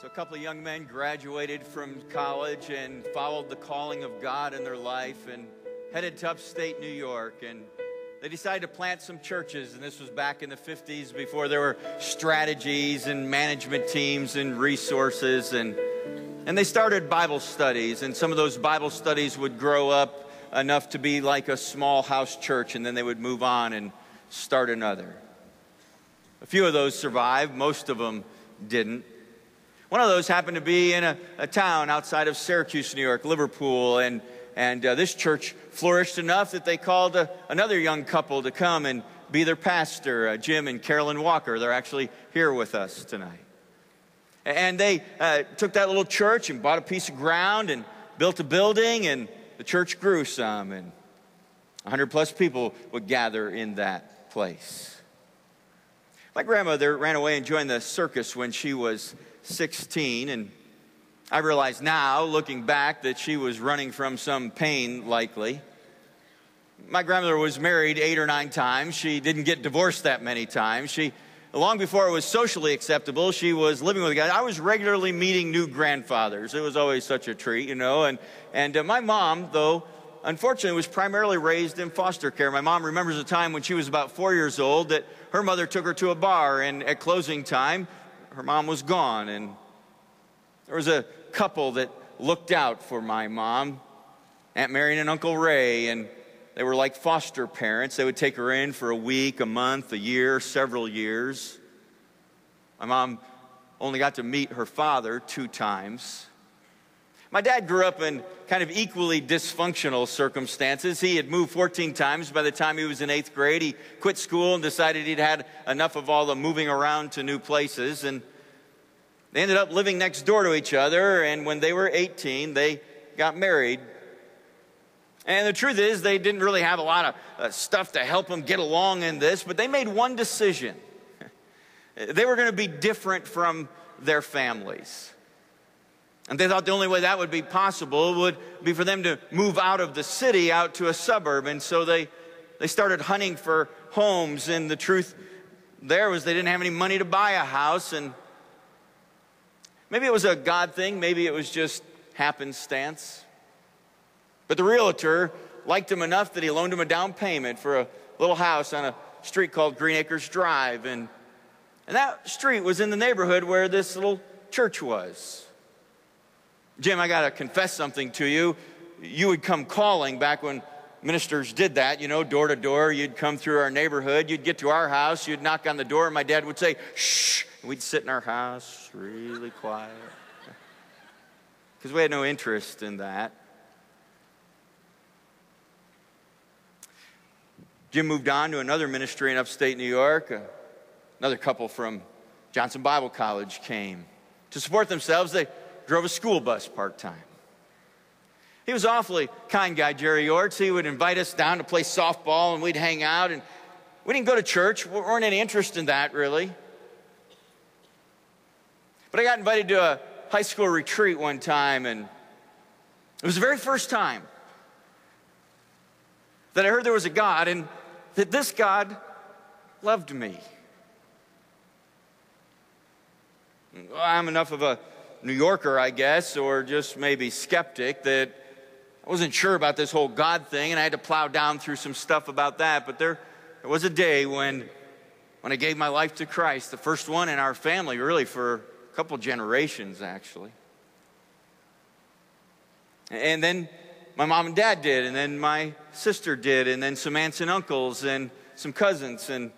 So a couple of young men graduated from college and followed the calling of God in their life and headed to upstate New York. And they decided to plant some churches. And this was back in the 50s before there were strategies and management teams and resources. And they started Bible studies. And some of those Bible studies would grow up enough to be like a small house church. And then they would move on and start another. A few of those survived. Most of them didn't. One of those happened to be in a town outside of Syracuse, New York, Liverpool, and this church flourished enough that they called another young couple to come and be their pastor, Jim and Carolyn Walker. They're actually here with us tonight. And they took that little church and bought a piece of ground and built a building, and the church grew some, and 100+ people would gather in that place. My grandmother ran away and joined the circus when she was 16, and I realize now, looking back, that she was running from some pain, likely. My grandmother was married 8 or 9 times. She didn't get divorced that many times. Long before it was socially acceptable, she was living with a guy. I was regularly meeting new grandfathers. It was always such a treat, you know. And my mom, though, unfortunately, was primarily raised in foster care. My mom remembers a time when she was about 4 years old that her mother took her to a bar, and at closing time, her mom was gone, and there was a couple that looked out for my mom, Aunt Mary and Uncle Ray, and they were like foster parents. They would take her in for a week, a month, a year, several years. My mom only got to meet her father 2 times. My dad grew up in kind of equally dysfunctional circumstances. He had moved 14 times by the time he was in 8th grade. He quit school and decided he'd had enough of all the moving around to new places. And they ended up living next door to each other. And when they were 18, they got married. And the truth is, they didn't really have a lot of stuff to help them get along in this. But they made one decision. They were going to be different from their families. And they thought the only way that would be possible would be for them to move out of the city out to a suburb. And so they started hunting for homes. And the truth there was they didn't have any money to buy a house. And maybe it was a God thing. Maybe it was just happenstance. But the realtor liked him enough that he loaned him a down payment for a little house on a street called Green Acres Drive. And that street was in the neighborhood where this little church was. Jim, I got to confess something to you. You would come calling back when ministers did that, you know, door to door. You'd come through our neighborhood. You'd get to our house. You'd knock on the door, and my dad would say, shh. And we'd sit in our house really quiet because we had no interest in that. Jim moved on to another ministry in upstate New York. Another couple from Johnson Bible College came. To support themselves, they drove a school bus part-time. He was an awfully kind guy, Jerry Yorts. He would invite us down to play softball, and we'd hang out. And we didn't go to church. We weren't any interest in that, really. But I got invited to a high school retreat one time, and it was the very first time that I heard there was a God, and that this God loved me. I'm enough of a New Yorker, I guess, or just maybe skeptic, that I wasn't sure about this whole God thing, and I had to plow down through some stuff about that. But there was a day when I gave my life to Christ, the first one in our family, really for a couple generations, actually. And then my mom and dad did, and then my sister did, and then some aunts and uncles and some cousins, and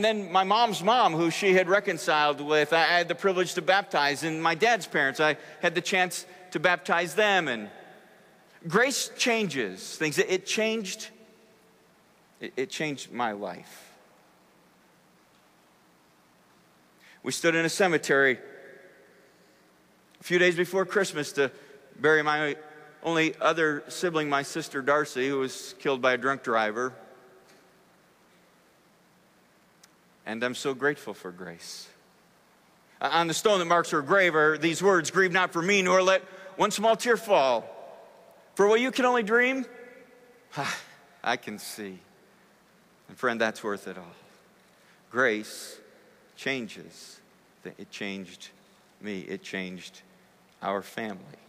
then my mom's mom, who she had reconciled with, I had the privilege to baptize. And my dad's parents, I had the chance to baptize them. And grace changes things. It changed my life. We stood in a cemetery a few days before Christmas to bury my only other sibling, my sister Darcy, who was killed by a drunk driver. And I'm so grateful for grace. On the stone that marks her grave are these words, grieve not for me, nor let one small tear fall. For what you can only dream, I can see. And friend, that's worth it all. Grace changes. It changed me, it changed our family.